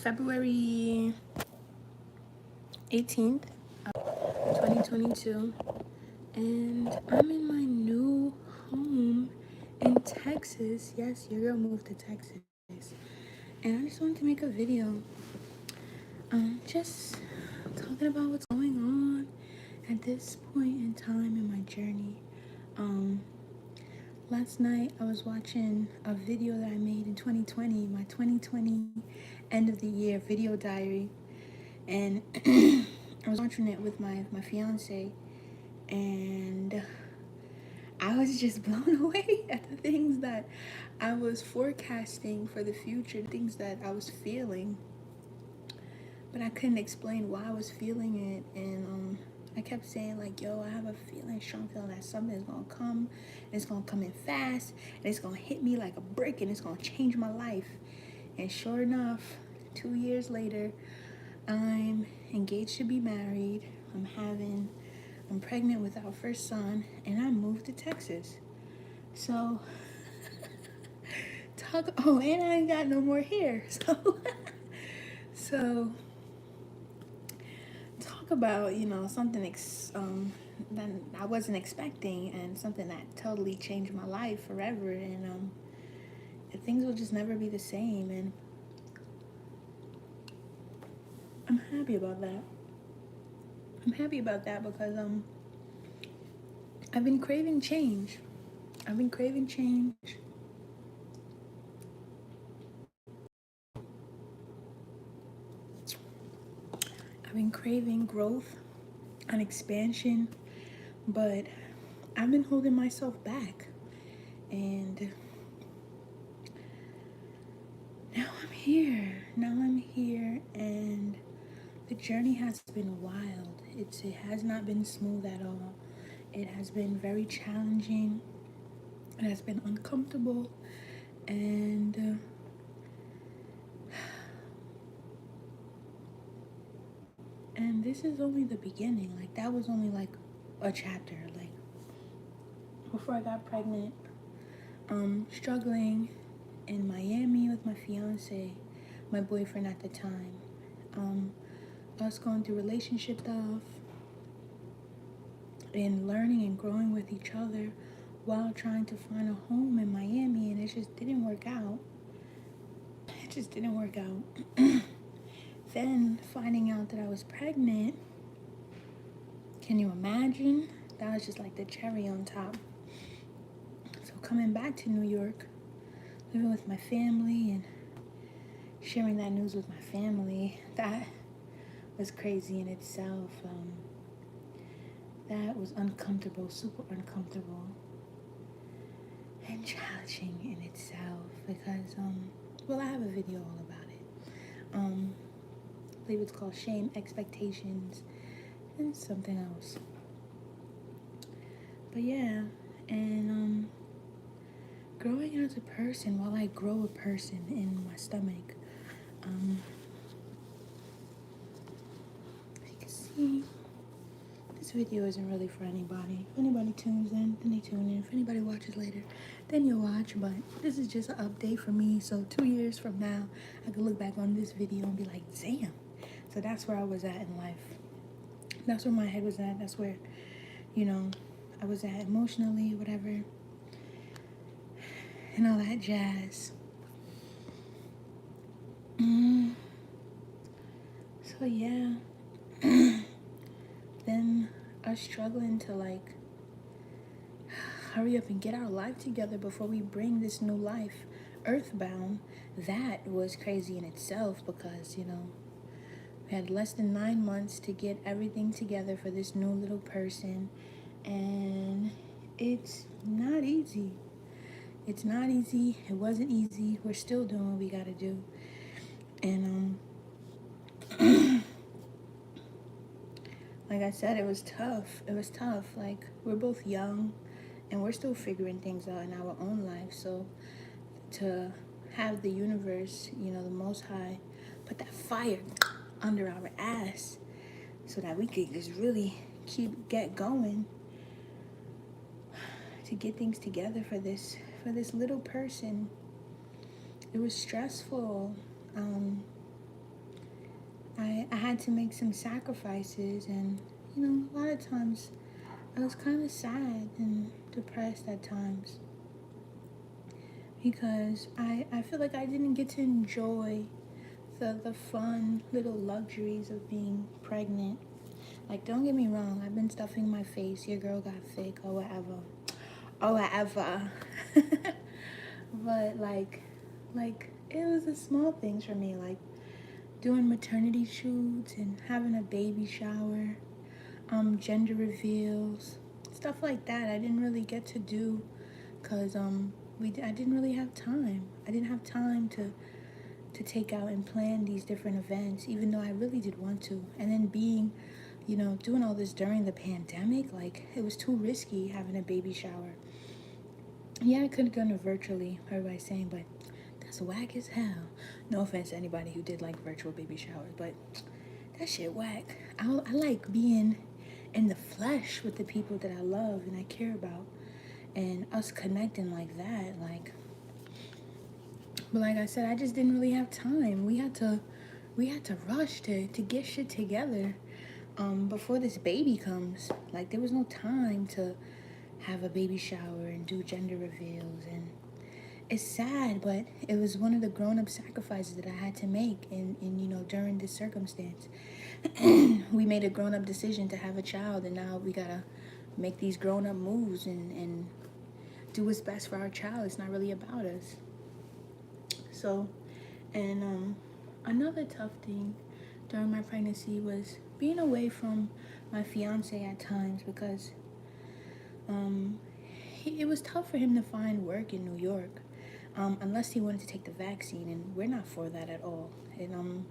February 18th, 2022, and I'm in my new home in Texas. Yes, your girl moved to Texas, and I just wanted to make a video, just talking about what's going on at this point in time in my journey. Um, Last night I was watching a video that I made in 2020, my 2020 end of the year video diary, and I was watching it with my fiance, and I was just blown away at the things that I was forecasting for the future, things that I was feeling, but I couldn't explain why I was feeling it. And I kept saying like, yo, I have a feeling, strong feeling that something is gonna come, and it's gonna come in fast, and it's gonna hit me like a brick, and it's gonna change my life. And sure enough, 2 years later, I'm engaged to be married. I'm pregnant with our first son, and I moved to Texas. So and I ain't got no more hair. So talk about, something that I wasn't expecting, and something that totally changed my life forever, and things will just never be the same, and I'm happy about that. I'm happy about that because I've been craving change. I've been craving change. I've been craving growth and expansion, but I've been holding myself back. And now I'm here. And the journey has been wild. It has not been smooth at all. It has been very challenging. It has been uncomfortable, and this is only the beginning. Like, that was only like a chapter. Like, before I got pregnant, struggling in Miami with my fiance, my boyfriend at the time, us going through relationship stuff and learning and growing with each other while trying to find a home in Miami, and it just didn't work out. It just didn't work out. Then finding out that I was pregnant, can you imagine? That was just like the cherry on top. So coming back to New York, living with my family and sharing that news with my family, that was crazy in itself. That was uncomfortable, super uncomfortable, and challenging in itself because, I have a video all about it. I believe it's called Shame, Expectations, and something else. But yeah, and growing as a person while I grow a person in my stomach. As you can see, this video isn't really for anybody. If anybody tunes in, then they tune in. If anybody watches later, then you'll watch. But this is just an update for me. So 2 years from now, I could look back on this video and be like, damn. So that's where I was at in life. That's where my head was at. That's where, I was at emotionally, whatever, and all that jazz. So yeah, then us struggling to like hurry up and get our life together before we bring this new life earthbound. That was crazy in itself because, we had less than 9 months to get everything together for this new little person, and it's not easy. It's not easy. It wasn't easy. We're still doing what we gotta do. And like I said, it was tough. It was tough. Like, we're both young and we're still figuring things out in our own life. So to have the universe, the Most High, put that fire under our ass so that we could just really get going to get things together for this little person. It was stressful. had to make some sacrifices, and a lot of times I was kind of sad and depressed at times because I feel like I didn't get to enjoy the fun little luxuries of being pregnant. Like, don't get me wrong, I've been stuffing my face, your girl got thick, or whatever. Or whatever. But like it was the small things for me, like doing maternity shoots and having a baby shower, gender reveals, stuff like that. I didn't really get to do because I didn't really have time. I didn't have time to take out and plan these different events, even though I really did want to. And then being, doing all this during the pandemic, like it was too risky having a baby shower. Yeah, I could have done it virtually, everybody's saying, but that's whack as hell. No offense to anybody who did like virtual baby showers, but that shit whack. I like being in the flesh with the people that I love and I care about, and us connecting like that. But like I said, I just didn't really have time. We had to rush to get shit together before this baby comes. Like, there was no time to have a baby shower and do gender reveals, and it's sad, but it was one of the grown-up sacrifices that I had to make in during this circumstance. We made a grown-up decision to have a child, and now we gotta make these grown-up moves and do what's best for our child. It's not really about us. So, and another tough thing during my pregnancy was being away from my fiance at times because it was tough for him to find work in New York, unless he wanted to take the vaccine, and we're not for that at all. And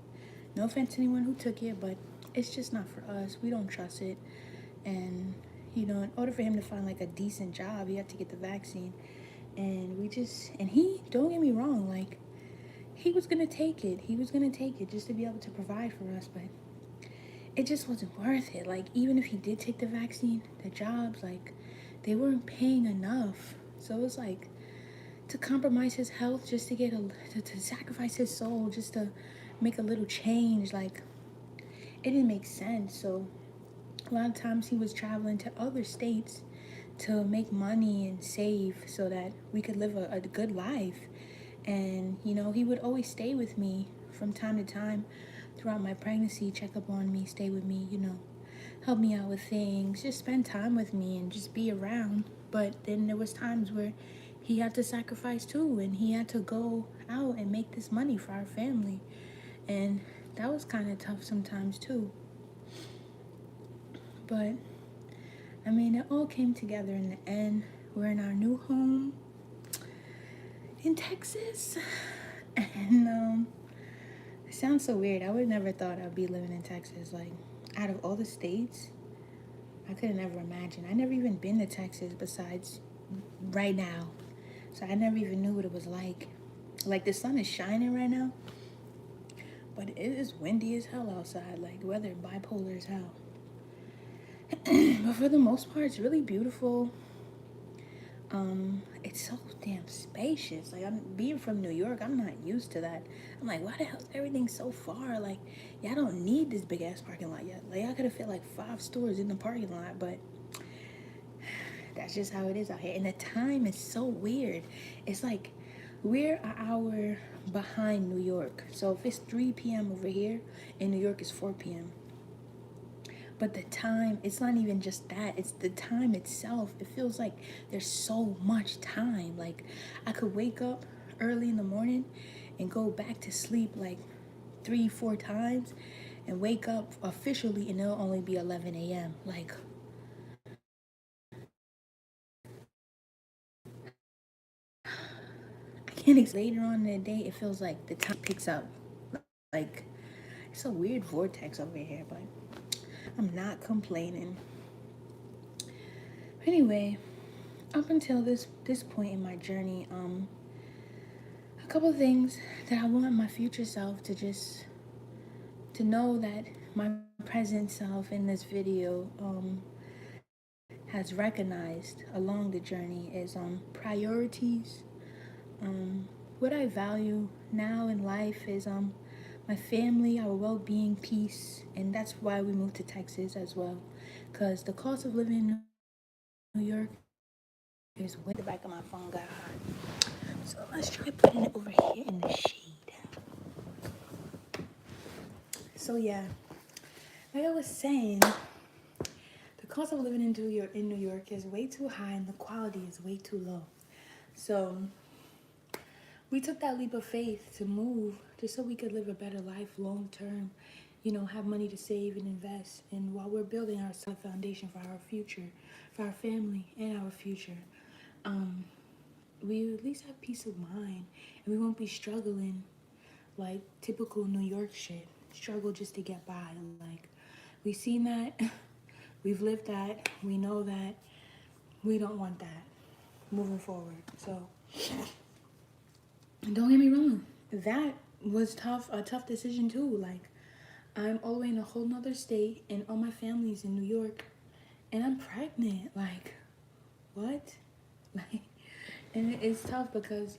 no offense to anyone who took it, but it's just not for us. We don't trust it, and in order for him to find like a decent job, he had to get the vaccine, and he, don't get me wrong, like he was gonna take it. He was gonna take it just to be able to provide for us, but it just wasn't worth it. Like, even if he did take the vaccine, the jobs, like, they weren't paying enough. So it was like to compromise his health just to to sacrifice his soul just to make a little change. Like, it didn't make sense. So a lot of times he was traveling to other states to make money and save so that we could live a good life. And he would always stay with me from time to time throughout my pregnancy, check up on me, stay with me, help me out with things, just spend time with me and just be around. But then there was times where he had to sacrifice too, and he had to go out and make this money for our family, and that was kind of tough sometimes too. But I mean, it all came together in the end. We're in our new home in Texas, and it sounds so weird. I would never thought I'd be living in Texas. Like, out of all the states, I could have never imagined. I never even been to Texas besides right now. So I never even knew what it was like. Like, the sun is shining right now, but it is windy as hell outside. Like, the weather bipolar as hell. But for the most part, it's really beautiful. It's so damn spacious. Like, I'm being from New York, I'm not used to that. I'm like, why the hell is everything so far? Like, y'all don't need this big ass parking lot yet. Like, y'all could have fit like 5 stores in the parking lot, but that's just how it is out here. And the time is so weird. It's like we're an hour behind New York. So if it's 3 p.m. over here, in New York it's 4 p.m. But the time, it's not even just that. It's the time itself. It feels like there's so much time. Like, I could wake up early in the morning and go back to sleep like 3-4 times and wake up officially and it'll only be 11 a.m. Like, I can't explain. Later on in the day, it feels like the time picks up. Like, it's a weird vortex over here, but I'm not complaining. Anyway, up until this point in my journey, a couple of things that I want my future self to know that my present self in this video has recognized along the journey is priorities. What I value now in life is my family, our well-being, peace, and that's why we moved to Texas as well, because the cost of living in New York is way. The back of my phone got hot, so let's try putting it over here in the shade. So yeah, like I was saying, the cost of living in New York is way too high, and the quality is way too low. So we took that leap of faith to move just so we could live a better life long term, have money to save and invest. And while we're building our solid foundation for our future, for our family and our future, um, we at least have peace of mind, and we won't be struggling like typical New York shit. Struggle just to get by. Like, we've seen that, we've lived that, we know that, we don't want that moving forward. So, don't get me wrong, that was a tough decision too. Like, I'm all the way in a whole nother state, and all my family's in New York, and I'm pregnant. Like, what? Like, and it's tough because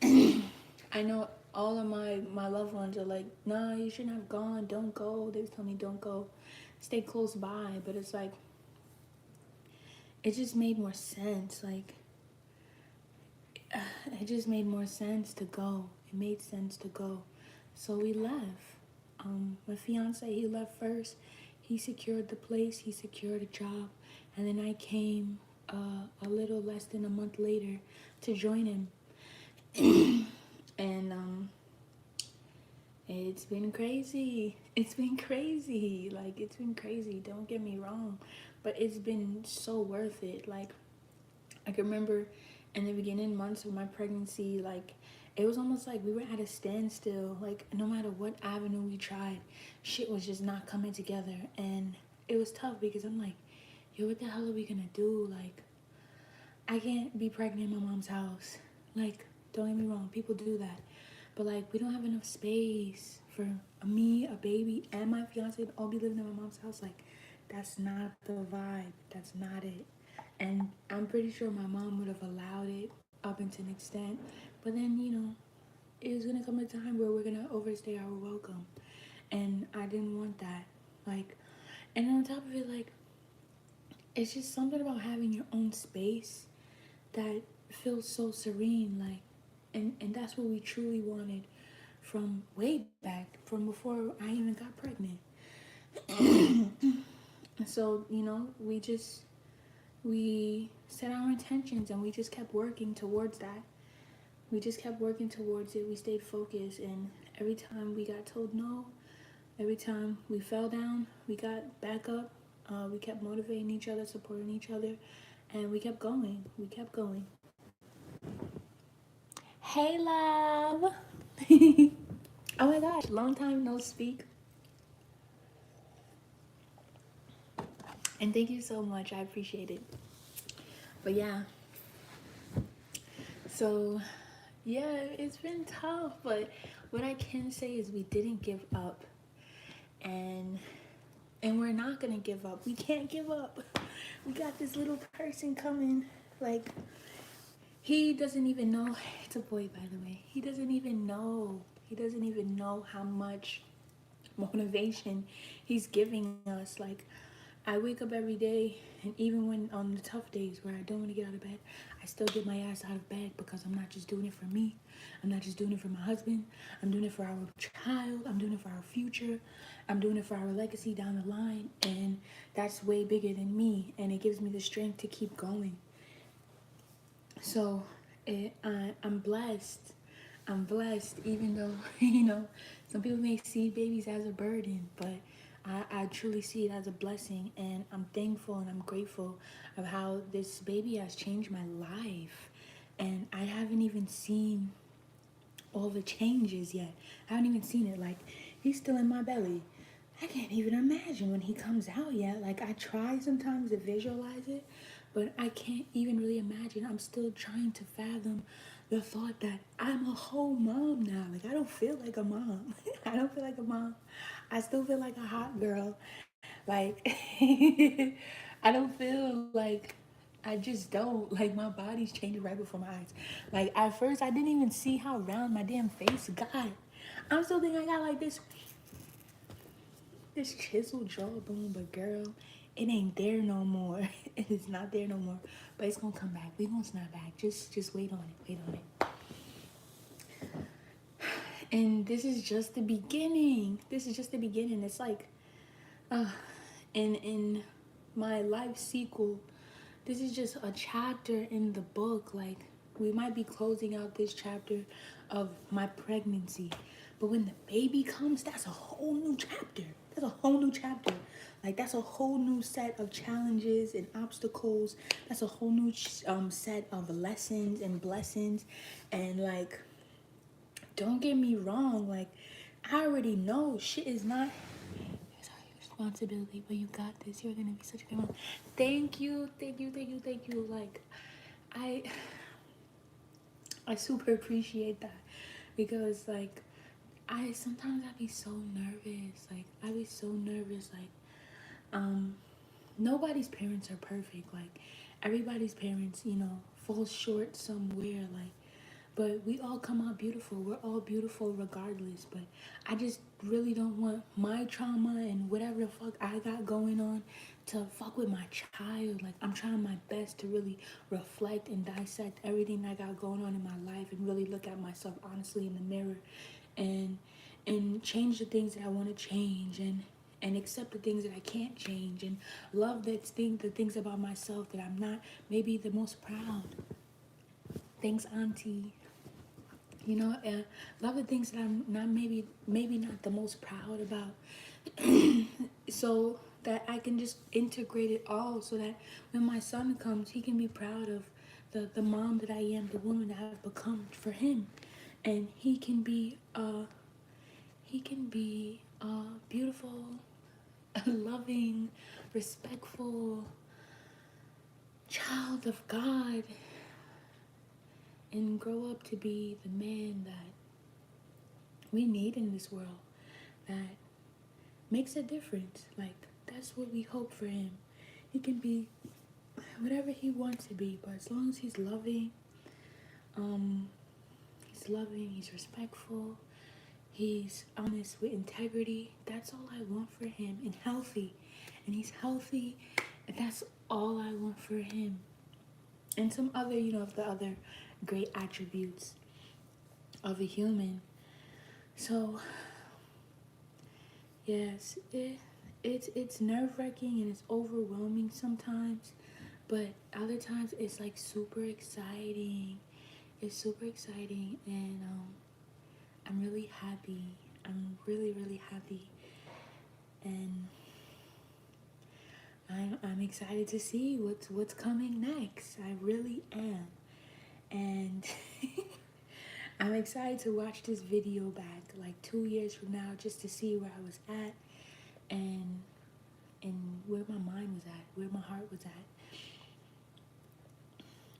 I know all of my loved ones are like, nah, you shouldn't have gone. Don't go. They tell me don't go. Stay close by. But it's like, it just made more sense. Like, it just made more sense to go. It made sense to go. So we left. My fiance, he left first. He secured the place. He secured a job. And then I came a little less than a month later to join him. And it's been crazy. It's been crazy. Like, it's been crazy. Don't get me wrong. But it's been so worth it. Like, I can remember in the beginning months of my pregnancy, like, it was almost like we were at a standstill. Like, no matter what avenue we tried, shit was just not coming together. And it was tough because I'm like, yo, what the hell are we gonna do? Like, I can't be pregnant in my mom's house. Like, don't get me wrong, people do that. But, like, we don't have enough space for me, a baby, and my fiance to all be living in my mom's house. Like, that's not the vibe. That's not it. And I'm pretty sure my mom would have allowed it up until an extent. But then, it was going to come a time where we're going to overstay our welcome. And I didn't want that. Like, and on top of it, like, it's just something about having your own space that feels so serene. Like, and that's what we truly wanted from way back, from before I even got pregnant. And so, we set our intentions, and we just kept working towards that. We just kept working towards it. We stayed focused, and every time we got told no, every time we fell down, we got back up. We kept motivating each other, supporting each other, and we kept going. We kept going. Hey, love. Oh my gosh, long time no speak. And thank you so much. I appreciate it. But yeah. So, yeah, it's been tough, but what I can say is we didn't give up. And we're not going to give up. We can't give up. We got this little person coming. Like, he doesn't even know. It's a boy, by the way. He doesn't even know. He doesn't even know how much motivation he's giving us. Like, I wake up every day, and even when on the tough days where I don't want to get out of bed, I still get my ass out of bed because I'm not just doing it for me. I'm not just doing it for my husband. I'm doing it for our child. I'm doing it for our future. I'm doing it for our legacy down the line. And that's way bigger than me. And it gives me the strength to keep going. So I'm blessed. I'm blessed, even though, some people may see babies as a burden, but I truly see it as a blessing, and I'm thankful and I'm grateful of how this baby has changed my life. And I haven't even seen all the changes yet. I haven't even seen it. Like, he's still in my belly. I can't even imagine when he comes out yet. Like, I try sometimes to visualize it, but I can't even really imagine. I'm still trying to fathom the thought that I'm a whole mom now. Like, I don't feel like a mom. I don't feel like a mom. I still feel like a hot girl. Like, I don't feel like, I just don't. Like, my body's changing right before my eyes. Like, at first, I didn't even see how round my damn face got. I'm still thinking I got like this chiseled jawbone, but girl, it ain't there no more. It is not there no more. But it's gonna come back. We gonna snap back. Just wait on it. Wait on it. And this is just the beginning. This is just the beginning. It's like, uh, in my life sequel, this is just a chapter in the book. Like, we might be closing out this chapter of my pregnancy, but when the baby comes, that's a whole new chapter. That's a whole new chapter. Like, that's a whole new set of challenges and obstacles. That's a whole new set of lessons and blessings. And like, don't get me wrong, like, I already know shit is not responsibility, but you got this. You're gonna be such a good mom. Thank you, thank you, thank you, thank you. Like, I super appreciate that, because like, sometimes I be so nervous. Like, I be so nervous. Like, nobody's parents are perfect. Like, everybody's parents, fall short somewhere. Like, but we all come out beautiful. We're all beautiful regardless. But I just really don't want my trauma and whatever the fuck I got going on to fuck with my child. Like, I'm trying my best to really reflect and dissect everything I got going on in my life, and really look at myself honestly in the mirror, and change the things that I want to change, and accept the things that I can't change, and love the things about myself that I'm not maybe the most proud. Thanks, Auntie. Love the things that I'm not maybe not the most proud about, so that I can just integrate it all, so that when my son comes, he can be proud of the mom that I am, the woman that I've become for him, and he can be beautiful, loving, respectful child of God, and grow up to be the man that we need in this world, that makes a difference. Like, that's what we hope for him. He can be whatever he wants to be, but as long as he's loving, he's respectful, he's honest with integrity. That's all I want for him, and healthy. And he's healthy, and that's all I want for him. And some other, of the other great attributes of a human. So, yes, it's nerve-wracking and it's overwhelming sometimes, but other times it's like super exciting. It's super exciting, and I'm really happy. I'm really, really happy, and I'm excited to see what's coming next. I really am, and I'm excited to watch this video back like 2 years from now, just to see where I was at, and where my mind was at, where my heart was at.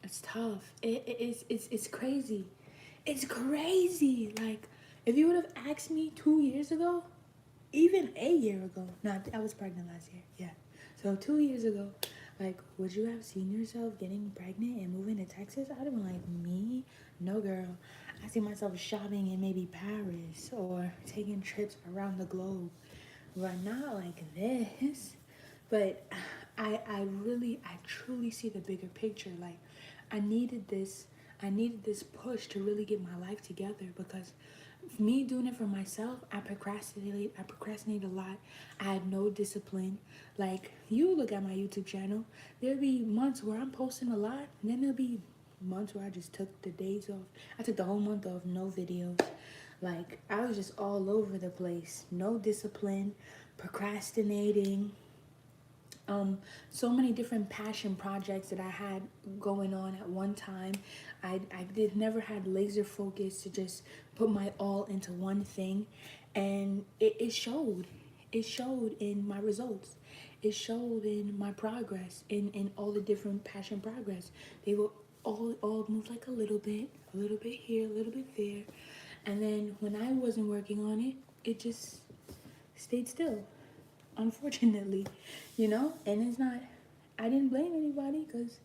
It's tough. It's crazy. It's crazy. Like, if you would have asked me 2 years ago, even a year ago, no, I was pregnant last year, yeah. So 2 years ago, like, would you have seen yourself getting pregnant and moving to Texas? I'd have been like, me? No, girl. I see myself shopping in maybe Paris or taking trips around the globe. But not like this. But I truly see the bigger picture. Like, I needed this push to really get my life together, because me doing it for myself, I procrastinate a lot. I had no discipline. Like, you look at my YouTube channel, there'll be months where I'm posting a lot, and then there'll be months where I just took the days off. I took the whole month off, no videos. Like, I was just all over the place. No discipline, procrastinating. So many different passion projects that I had going on at one time. I never had laser focus to just put my all into one thing, and it showed. It showed in my results. It showed in my progress, in all the different passion progress. They were all moved like a little bit here, a little bit there, and then when I wasn't working on it, it just stayed still, unfortunately, and it's not, I didn't blame anybody, because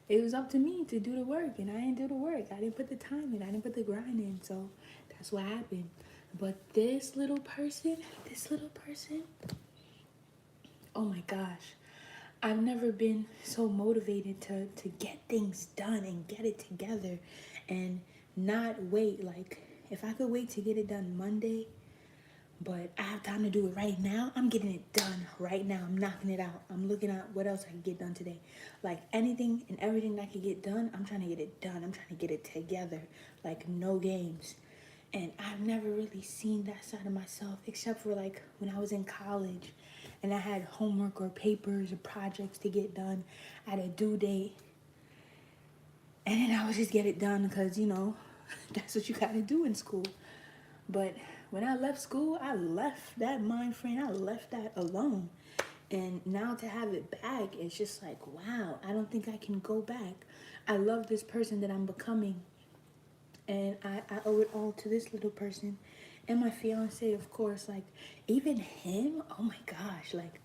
it was up to me to do the work, and I didn't do the work. I didn't put the time in, I didn't put the grind in, so that's what happened. But this little person, oh my gosh. I've never been so motivated to get things done and get it together and not wait. Like, if I could wait to get it done Monday, but I have time to do it right now, I'm getting it done right now. I'm knocking it out. I'm looking at what else I can get done today. Like, anything and everything that I can get done, I'm trying to get it done. I'm trying to get it together. Like, no games. And I've never really seen that side of myself except for like when I was in college and I had homework or papers or projects to get done at a due date. And then I would just get it done because, that's what you got to do in school. But when I left school, I left that mind frame, I left that alone. And now to have it back, it's just like, wow, I don't think I can go back. I love this person that I'm becoming. And I owe it all to this little person. And my fiance, of course, like, even him, oh my gosh, like,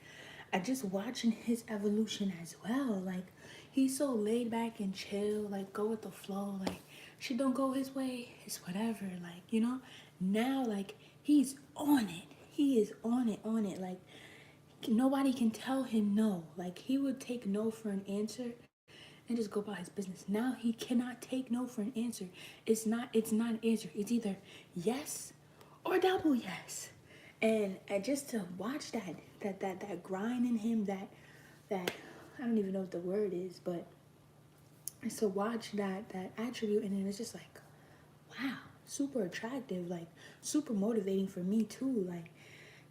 I just watching his evolution as well. Like, he's so laid back and chill, like, go with the flow. Like, shit don't go his way, it's whatever. Like, now, like, he's on it. He is on it. Like, nobody can tell him no. Like, he would take no for an answer and just go about his business. Now he cannot take no for an answer. It's not an answer. It's either yes or double yes. And just to watch that grind in him, that I don't even know what the word is, but it's to watch that attribute, and then it's just like, wow, super attractive, like super motivating for me too, like,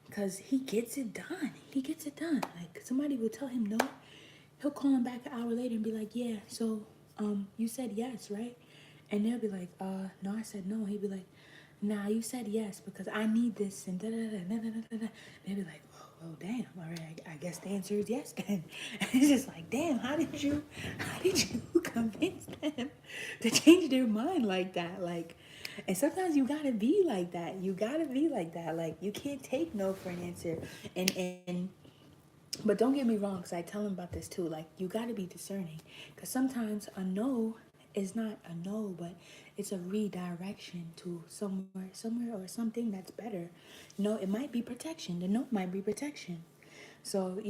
because he gets it done. He gets it done. Like, somebody will tell him no, he'll call him back an hour later and be like, yeah, so you said yes, right? And they'll be like, no, I said no. He'd be like, nah, you said yes because I need this and da da da da da da da. They'd be like, oh damn, all right, I guess the answer is yes then. And it's just like, damn, how did you convince them to change their mind like that? Like, and sometimes you gotta be like that. Like, you can't take no for an answer. And but don't get me wrong, because I tell him about this too. Like, you got to be discerning. Because sometimes a no is not a no, but it's a redirection to somewhere or something that's better. No, it might be protection. The no might be protection. So,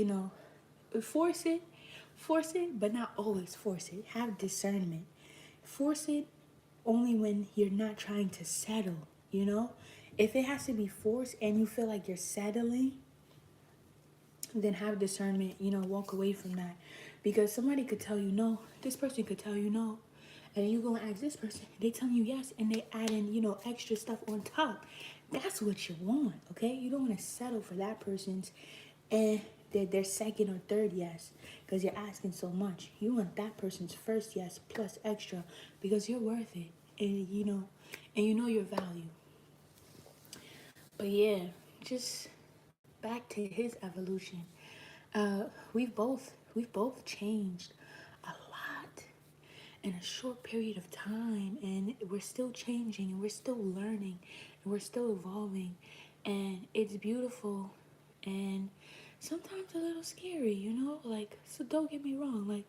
force it, but not always force it. Have discernment. Force it only when you're not trying to settle. If it has to be forced and you feel like you're settling, then have discernment, walk away from that. Because somebody could tell you no, this person could tell you no, and you go and ask this person, they tell you yes, and they add in, extra stuff on top. That's what you want, okay? You don't want to settle for that person's and their second or third yes, because you're asking so much. You want that person's first yes plus extra, because you're worth it, and you know your value. But yeah, just back to his evolution. We've both changed a lot in a short period of time, and we're still changing, and we're still learning, and we're still evolving, and it's beautiful, and sometimes a little scary. Like, so don't get me wrong, like,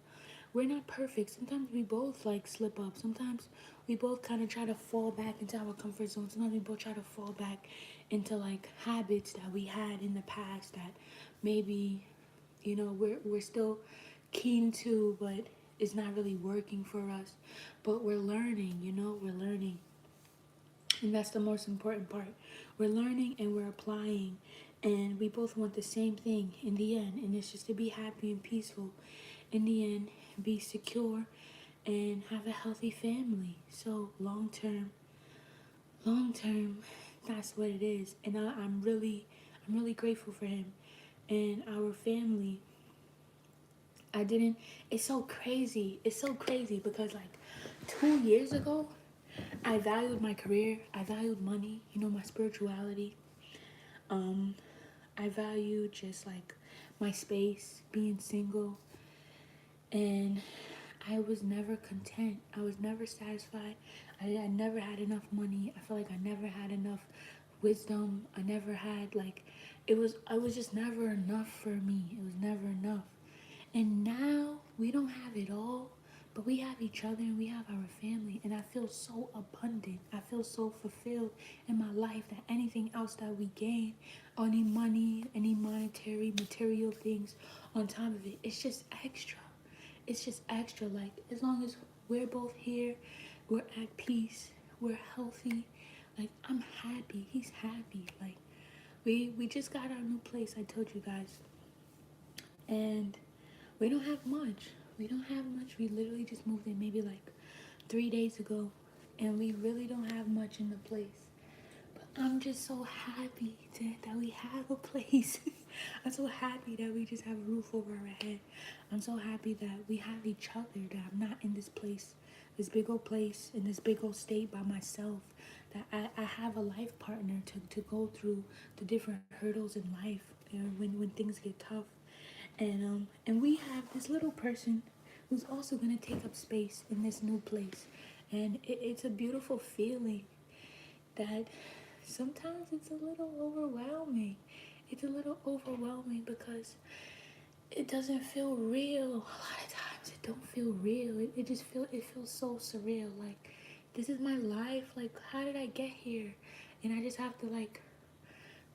we're not perfect. Sometimes we both like slip up. Sometimes we both kind of try to fall back into our comfort zone. Sometimes we both try to fall back into like habits that we had in the past that maybe we're still keen to, but it's not really working for us. But we're learning. We're learning, and that's the most important part. We're learning and we're applying, and we both want the same thing in the end, and it's just to be happy and peaceful in the end, be secure, and have a healthy family. So long term, that's what it is. And I'm really grateful for him and our family. I didn't. It's so crazy. It's so crazy because like 2 years ago, I valued my career. I valued money. My spirituality. Um, I valued just like my space, being single, and I was never content. I was never satisfied. I never had enough money. I felt like I never had enough wisdom. I never had like I was just never enough for me. It was never enough. And now we don't have it all, But we have each other and we have our family, and I feel so abundant. I feel so fulfilled in my life that anything else that we gain, any money, any monetary, material things on top of it, it's just extra. It's just extra. Like, as long as we're both here, we're at peace, we're healthy. Like, I'm happy. He's happy. Like, we just got our new place, I told you guys. And we don't have much. We don't have much. We literally just moved in maybe like 3 days ago. And we really don't have much in the place. But I'm just so happy that we have a place. I'm so happy that we just have a roof over our head. I'm so happy that we have each other, that I'm not in this place, this big old place, in this big old state by myself. That I have a life partner to go through the different hurdles in life, when things get tough. And we have this little person who's also gonna take up space in this new place, and it's a beautiful feeling. That sometimes it's a little overwhelming. It's a little overwhelming because it doesn't feel real. A lot of times it don't feel real. It feels so surreal. Like, this is my life. Like, how did I get here? And I just have to, like,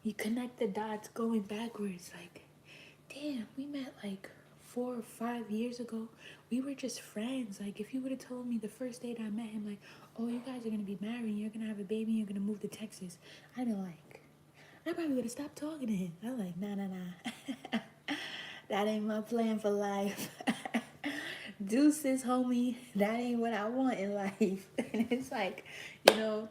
you connect the dots going backwards. Like, damn, we met like 4 or 5 years ago. We were just friends. Like, if you would have told me the first day that I met him, like, oh, you guys are gonna be married, you're gonna have a baby, you're gonna move to Texas, I'd be like, I probably would have stopped talking to him. I'm like, nah. That ain't my plan for life. Deuces, homie. That ain't what I want in life. And it's like, you know,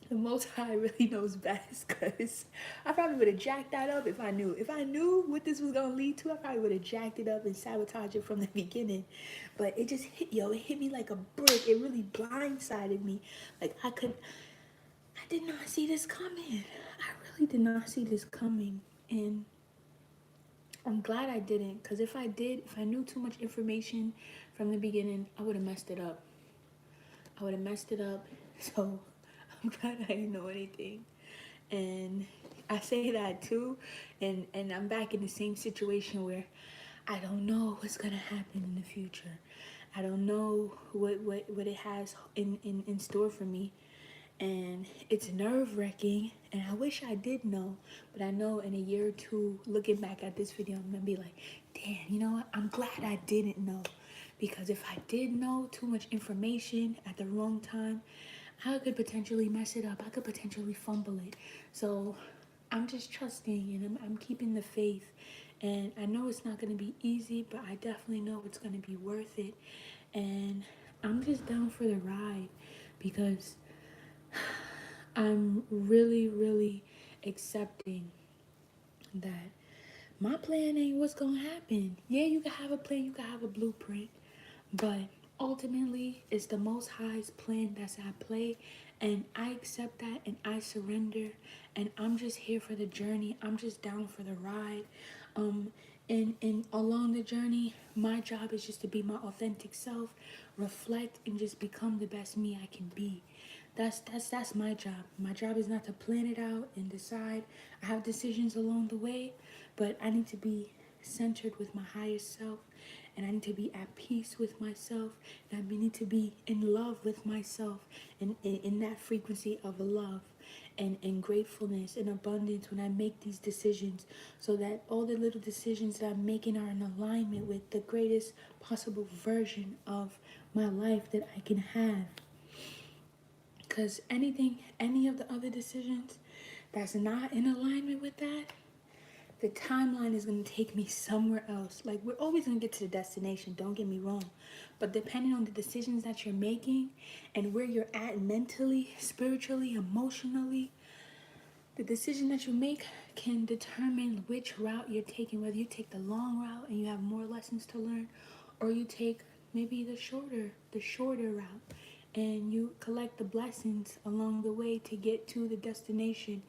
the Most High really knows best, because I probably would have jacked that up if I knew. If I knew what this was going to lead to, I probably would have jacked it up and sabotaged it from the beginning. But it just hit, it hit me like a brick. It really blindsided me. Like, I did not see this coming. I really did not see this coming. And I'm glad I didn't, because if I did, if I knew too much information from the beginning, I would have messed it up. So I'm glad I didn't know anything. And I say that too, and I'm back in the same situation where I don't know what's gonna happen in the future. I don't know what it has in store for me. And it's nerve-wracking, and I wish I did know, but I know in a year or two, looking back at this video, I'm gonna be like, damn, you know what, I'm glad I didn't know, because if I did know too much information at the wrong time, I could potentially mess it up. I could potentially fumble it. So I'm just trusting, and I'm keeping the faith, and I know it's not gonna be easy, but I definitely know it's gonna be worth it. And I'm just down for the ride, because I'm really, really accepting that my plan ain't what's gonna happen. Yeah, you can have a plan, you can have a blueprint, but ultimately it's the Most High's plan that's at play, and I accept that and I surrender, and I'm just here for the journey. I'm just down for the ride. And along the journey, my job is just to be my authentic self, reflect, and just become the best me I can be. That's my job. My job is not to plan it out and decide. I have decisions along the way, but I need to be centered with my highest self, and I need to be at peace with myself, and I need to be in love with myself, and in that frequency of love and gratefulness and abundance when I make these decisions, so that all the little decisions that I'm making are in alignment with the greatest possible version of my life that I can have. Because any of the other decisions that's not in alignment with that, the timeline is going to take me somewhere else. Like, we're always going to get to the destination, don't get me wrong. But depending on the decisions that you're making and where you're at mentally, spiritually, emotionally, the decision that you make can determine which route you're taking. Whether you take the long route and you have more lessons to learn, or you take maybe the shorter route, and you collect the blessings along the way to get to the destination,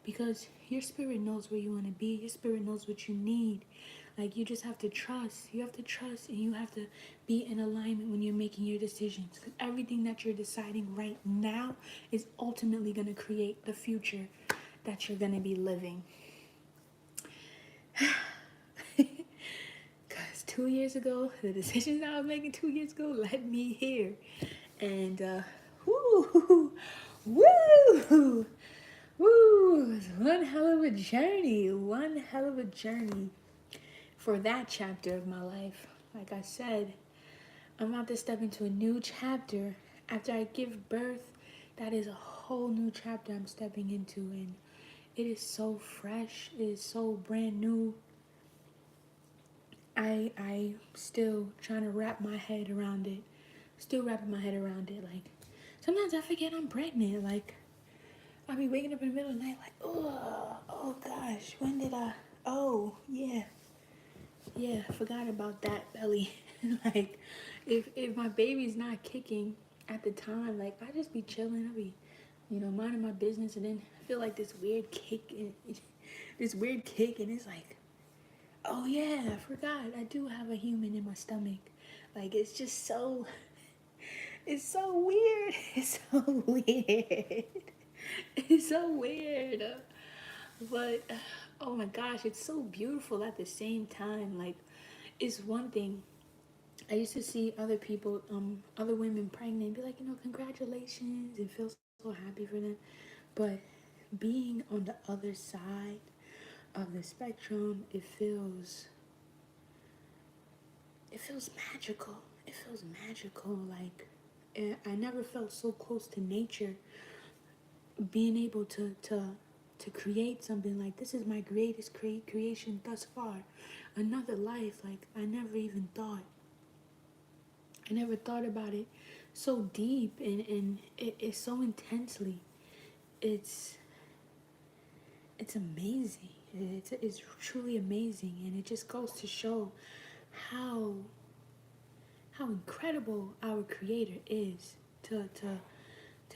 because your spirit knows where you want to be. Your spirit knows what you need. Like, you just have to trust. You have to trust, and you have to be in alignment when you're making your decisions, because everything that you're deciding right now is ultimately going to create the future that you're going to be living. Because 2 years ago, the decisions I was making 2 years ago led me here. And woo, woo, woo, it's one hell of a journey, one hell of a journey for that chapter of my life. Like I said, I'm about to step into a new chapter. After I give birth, that is a whole new chapter I'm stepping into, and it is so fresh, it is so brand new. I still trying to wrap my head around it. Still wrapping my head around it. Like, sometimes I forget I'm pregnant. Like, I'll be waking up in the middle of the night like, oh gosh, when did I, oh, yeah, forgot about that belly. Like, if my baby's not kicking at the time, like, I just be chilling. I'll be, minding my business, and then I feel like this weird kick, and it's like, oh yeah, I forgot. I do have a human in my stomach. Like, it's just so, it's so weird. It's so weird. It's so weird. But, oh my gosh, it's so beautiful at the same time. Like, it's one thing. I used to see other people, other women pregnant, be like, congratulations, and feel so happy for them. But being on the other side of the spectrum, it feels magical. It feels magical. Like, I never felt so close to nature. Being able to create something like this is my greatest creation thus far. Another life. Like, I never thought about it so deep, and it's so intensely. It's amazing. It's truly amazing, and it just goes to show how incredible our Creator is to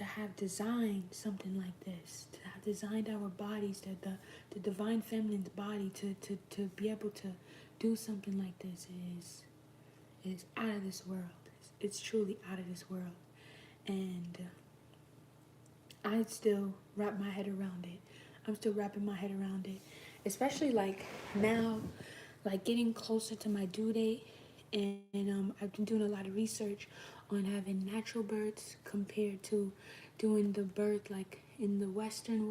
have designed something like this, to have designed our bodies, the divine feminine's body, to be able to do something like this is out of this world. It's truly out of this world, and I still wrap my head around it. I'm still wrapping my head around it, especially like now, like getting closer to my due date, and I've been doing a lot of research on having natural births compared to doing the birth like in the Western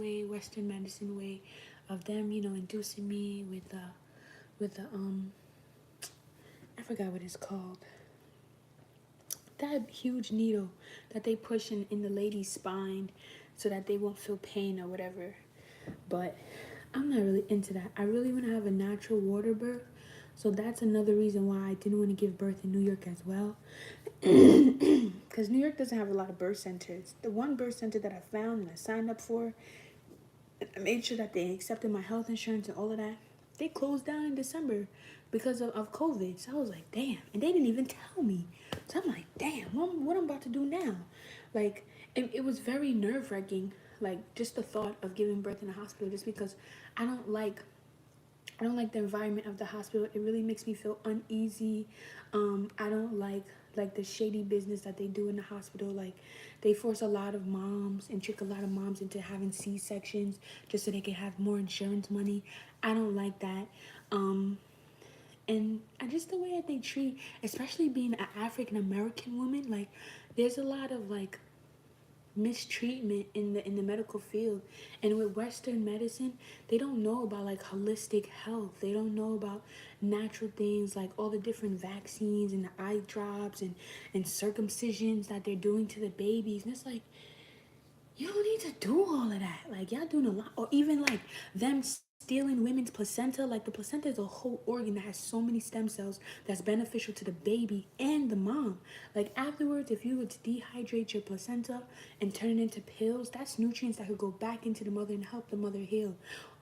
medicine way, of them, inducing me with the I forgot what it's called. That huge needle that they push in the lady's spine so that they won't feel pain or whatever. But I'm not really into that. I really want to have a natural water birth. So that's another reason why I didn't want to give birth in New York as well. Because New York doesn't have a lot of birth centers. The one birth center that I found and I signed up for, I made sure that they accepted my health insurance and all of that, they closed down in December because of COVID. So I was like, damn. And they didn't even tell me. So I'm like, damn, what I'm about to do now? Like, it was very nerve-wracking, like, just the thought of giving birth in a hospital, just because I don't like the environment of the hospital. It really makes me feel uneasy. I don't like the shady business that they do in the hospital. Like, they force a lot of moms and trick a lot of moms into having C-sections just so they can have more insurance money. I don't like that. And just the way that they treat, especially being an African American woman, like, there's a lot of like mistreatment in the medical field. And with Western medicine, they don't know about like holistic health. They don't know about natural things, like all the different vaccines and the eye drops and circumcisions that they're doing to the babies. And it's like, you don't need to do all of that. Like, y'all doing a lot. Or even like them stealing women's placenta. Like, the placenta is a whole organ that has so many stem cells that's beneficial to the baby and the mom. Like, afterwards, if you were to dehydrate your placenta and turn it into pills, that's nutrients that could go back into the mother and help the mother heal.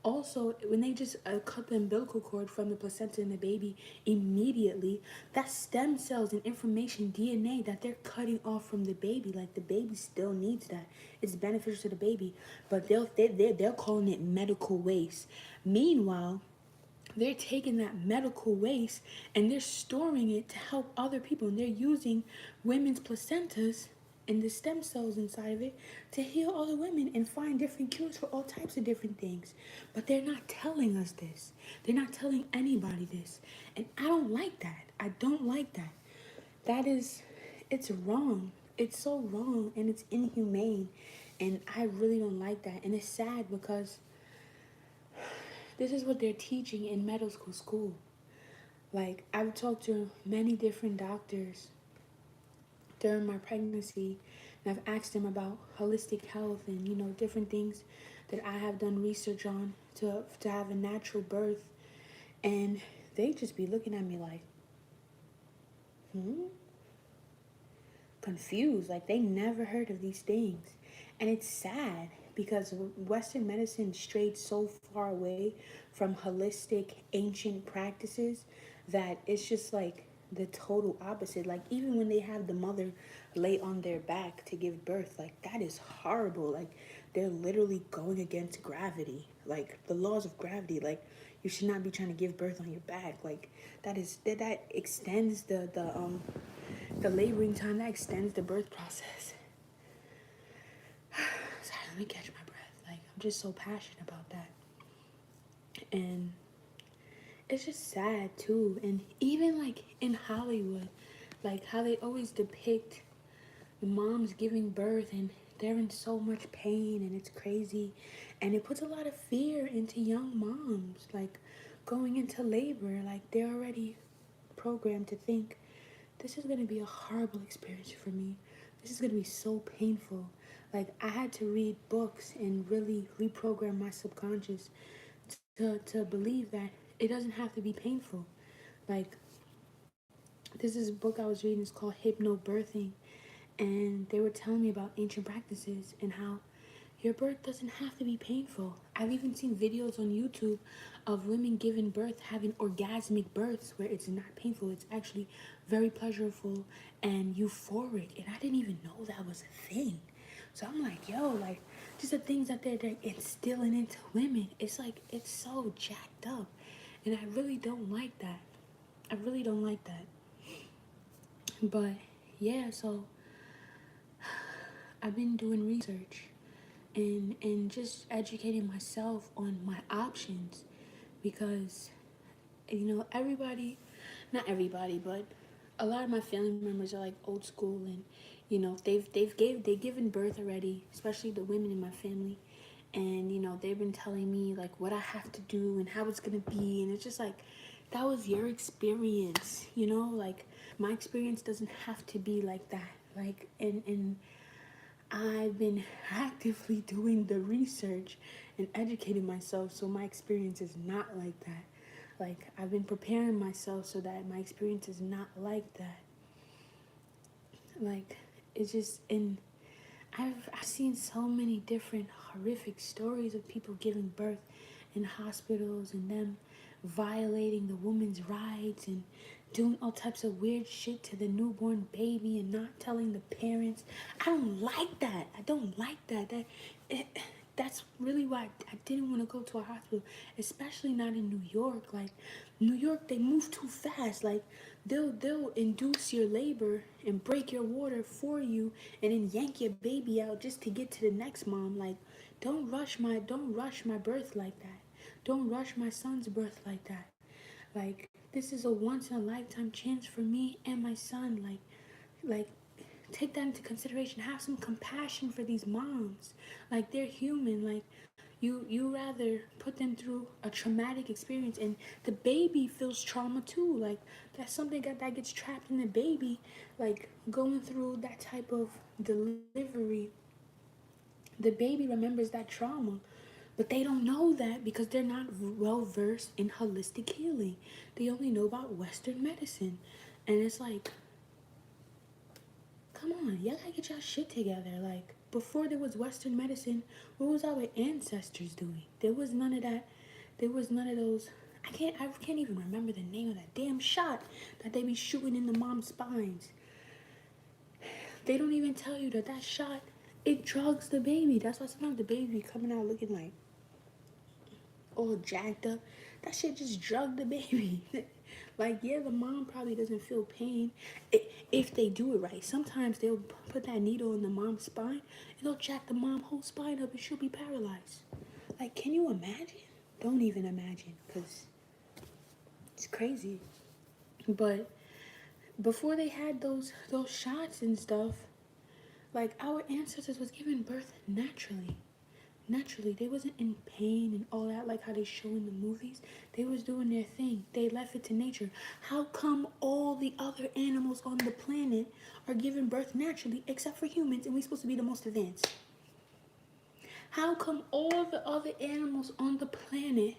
Also, when they just cut the umbilical cord from the placenta in the baby immediately, that's stem cells and information, DNA, that they're cutting off from the baby. Like, the baby still needs that. It's beneficial to the baby, but they're calling it medical waste. Meanwhile, they're taking that medical waste and they're storing it to help other people, and they're using women's placentas and the stem cells inside of it to heal all the women and find different cures for all types of different things. But they're not telling us this. They're not telling anybody this. And I don't like that. I don't like that. That is, it's wrong. It's so wrong and it's inhumane. And I really don't like that. And it's sad because this is what they're teaching in medical school. Like, I've talked to many different doctors during my pregnancy, and I've asked them about holistic health and, you know, different things that I have done research on to have a natural birth. And they just be looking at me like, confused, like they never heard of these things. And it's sad because Western medicine strayed so far away from holistic ancient practices that it's just like the total opposite. Like, even when they have the mother lay on their back to give birth, like that is horrible. Like, they're literally going against gravity, like the laws of gravity. Like, you should not be trying to give birth on your back. Like, that extends the laboring time, that extends the birth process. Sorry, let me catch my breath. Like, I'm just so passionate about that. And it's just sad too. And even like in Hollywood, like how they always depict the moms giving birth and they're in so much pain and it's crazy. And it puts a lot of fear into young moms, like going into labor. Like, they're already programmed to think, this is going to be a horrible experience for me. This is going to be so painful. Like, I had to read books and really reprogram my subconscious to believe that it doesn't have to be painful. Like, this is a book I was reading. It's called Hypnobirthing. And they were telling me about ancient practices and how your birth doesn't have to be painful. I've even seen videos on YouTube of women giving birth, having orgasmic births where it's not painful. It's actually very pleasurable and euphoric. And I didn't even know that was a thing. So I'm like, yo, like, just the things that they're instilling into women. It's like, it's so jacked up. And I really don't like that. I really don't like that. But yeah, so I've been doing research and just educating myself on my options, because, you know, everybody, not everybody, but a lot of my family members are like old school, and, you know, they've given birth already, especially the women in my family. And, you know, they've been telling me like what I have to do and how it's gonna be. And it's just like, that was your experience, you know, like my experience doesn't have to be like that. Like, and I've been actively doing the research and educating myself so my experience is not like that. Like, I've been preparing myself so that my experience is not like that. Like, it's just, and I've seen so many different horrific stories of people giving birth in hospitals and them violating the woman's rights and doing all types of weird shit to the newborn baby and not telling the parents. I don't like that. I don't like that. That's really why I didn't want to go to a hospital, especially not in New York. Like, New York, they move too fast. Like, they'll induce your labor and break your water for you and then yank your baby out just to get to the next mom. Like, don't rush my birth like that. Don't rush my son's birth like that. Like, this is a once in a lifetime chance for me and my son. Like, take that into consideration. Have some compassion for these moms. Like, they're human. Like, you rather put them through a traumatic experience, and the baby feels trauma too. Like, that's something that gets trapped in the baby. Like, going through that type of delivery, the baby remembers that trauma. But they don't know that because they're not well versed in holistic healing. They only know about Western medicine. And it's like, come on, y'all gotta get y'all shit together. Like, before there was Western medicine, what was our ancestors doing? There was none of that. There was none of those. I can't even remember the name of that damn shot that they be shooting in the mom's spines. They don't even tell you that shot, it drugs the baby. That's why sometimes the baby be coming out looking like all jacked up. That shit just drug the baby. Like, yeah, the mom probably doesn't feel pain if they do it right. Sometimes they'll put that needle in the mom's spine and they'll jack the mom whole spine up and she'll be paralyzed. Like, can you imagine? Don't even imagine, because it's crazy. But before they had those shots and stuff, like, our ancestors was giving birth naturally. Naturally, they wasn't in pain and all that like how they show in the movies. They was doing their thing. They left it to nature. How come all the other animals on the planet are giving birth naturally except for humans, and we supposed to be the most advanced? How come all the other animals on the planet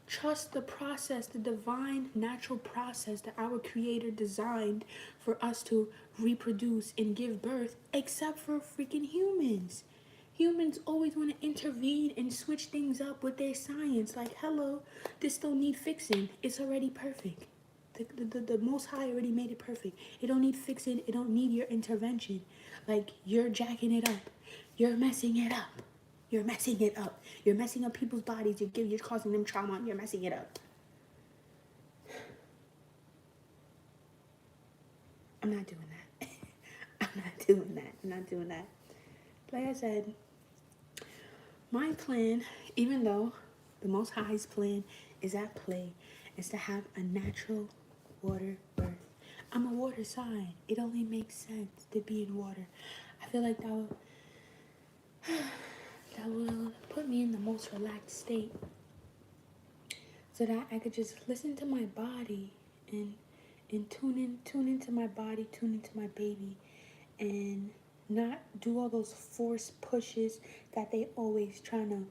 trust the process, the divine natural process that our creator designed for us to reproduce and give birth, except for freaking humans? Humans always want to intervene and switch things up with their science. Like, hello, this don't need fixing. It's already perfect. The Most High already made it perfect. It don't need fixing. It don't need your intervention. Like, you're jacking it up. You're messing it up. You're messing it up. You're messing up people's bodies. You're causing them trauma. You're messing it up. I'm not doing that. I'm not doing that. I'm not doing that. Like I said, my plan, even though the Most High's plan is at play, is to have a natural water birth. I'm a water sign. It only makes sense to be in water. I feel like that will put me in the most relaxed state, so that I could just listen to my body and tune into my body, tune into my baby, and not do all those forced pushes that they always trying to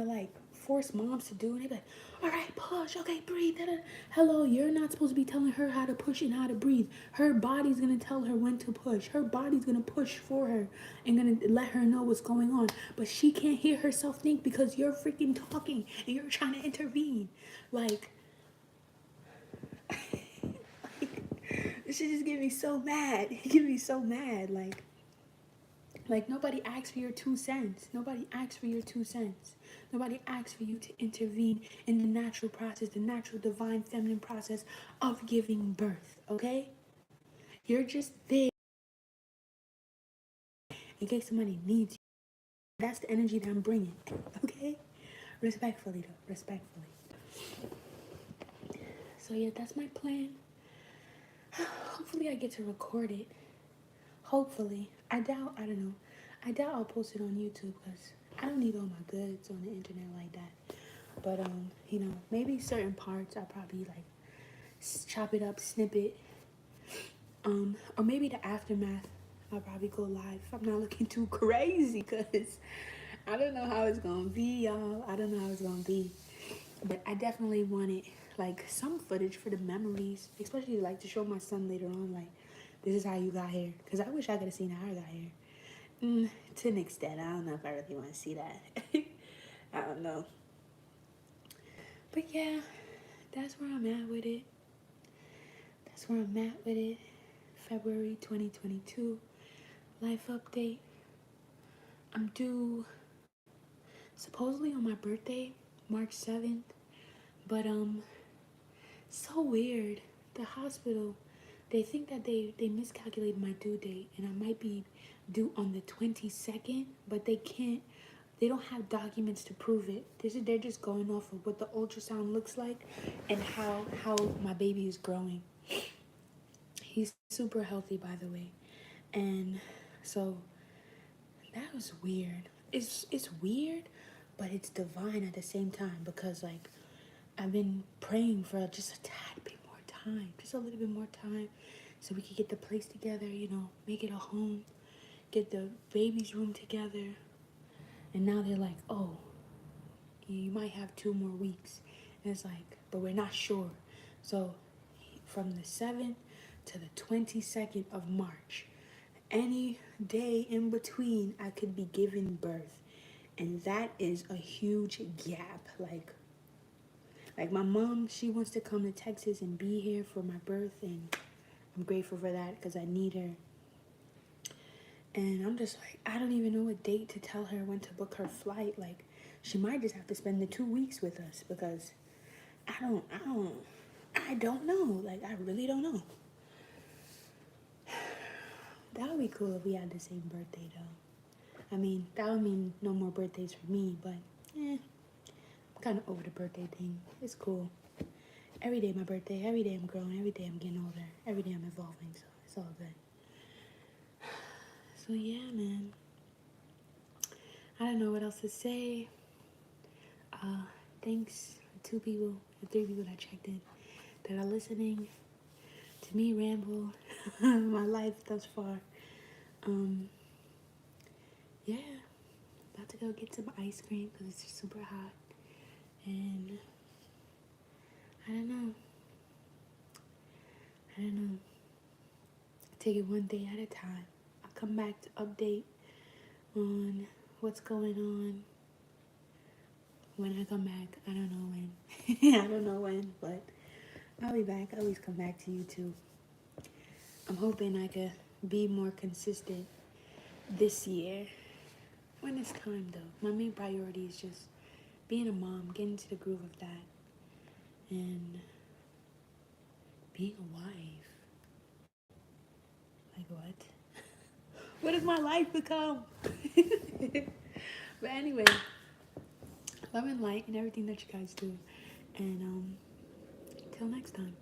like force moms to do. And they be like, all right, push, okay, breathe. Da-da. Hello, you're not supposed to be telling her how to push and how to breathe. Her body's gonna tell her when to push. Her body's gonna push for her and gonna let her know what's going on. But she can't hear herself think because you're freaking talking and you're trying to intervene. Like, this shit just get me so mad. It get me so mad. Like, nobody asks for your 2 cents. Nobody asks for your 2 cents. Nobody asks for you to intervene in the natural process, the natural divine feminine process of giving birth, okay? You're just there in case somebody needs you. That's the energy that I'm bringing, okay? Respectfully, though. Respectfully. So, yeah, that's my plan. Hopefully I get to record it. Hopefully. I doubt I'll post it on YouTube because I don't need all my goods on the internet like that. But, maybe certain parts I'll probably, like, chop it up, snip it. Or maybe the aftermath, I'll probably go live if I'm not looking too crazy, because I don't know how it's going to be, y'all. I don't know how it's going to be. But I definitely wanted, like, some footage for the memories, especially, like, to show my son later on, like, this is how you got here. Because I wish I could have seen how I got here. To an extent. I don't know if I really want to see that. I don't know. But yeah, that's where I'm at with it. That's where I'm at with it. February 2022. Life update. I'm due supposedly on my birthday, March 7th. But so weird. The hospital, they think that they miscalculated my due date, and I might be due on the 22nd, but they don't have documents to prove it. They're just going off of what the ultrasound looks like and how my baby is growing. He's super healthy, by the way. And so that was weird. It's weird, but it's divine at the same time, because, like, I've been praying for just a tad bit more time, just a little bit more time, so we could get the place together, make it a home, get the baby's room together. And now they're like, oh, you might have 2 more weeks. And it's like, but we're not sure. So from the 7th to the 22nd of March, any day in between, I could be giving birth. And that is a huge gap. Like my mom, she wants to come to Texas and be here for my birth, and I'm grateful for that because I need her. And I'm just like, I don't even know what date to tell her when to book her flight. Like, She might just have to spend the 2 weeks with us because I don't know. Like, I really don't know. That would be cool if we had the same birthday, though. I mean, that would mean no more birthdays for me, but I'm kind of over the birthday thing. It's cool. Every day my birthday, every day I'm growing, every day I'm getting older, every day I'm evolving, so it's all good. So yeah, man. I don't know what else to say. Thanks to 3 people that checked in, that are listening to me ramble my life thus far. Yeah, about to go get some ice cream because it's super hot, and I don't know. Take it one day at a time. I'll come back to update on what's going on when I come back. I don't know when. I don't know when, but I'll be back. I always come back to you too. I'm hoping I could be more consistent this year. When it's time, though. My main priority is just being a mom, getting into the groove of that, and being a wife. Like, what? What has my life become? But anyway, love and light and everything that you guys do. And till next time.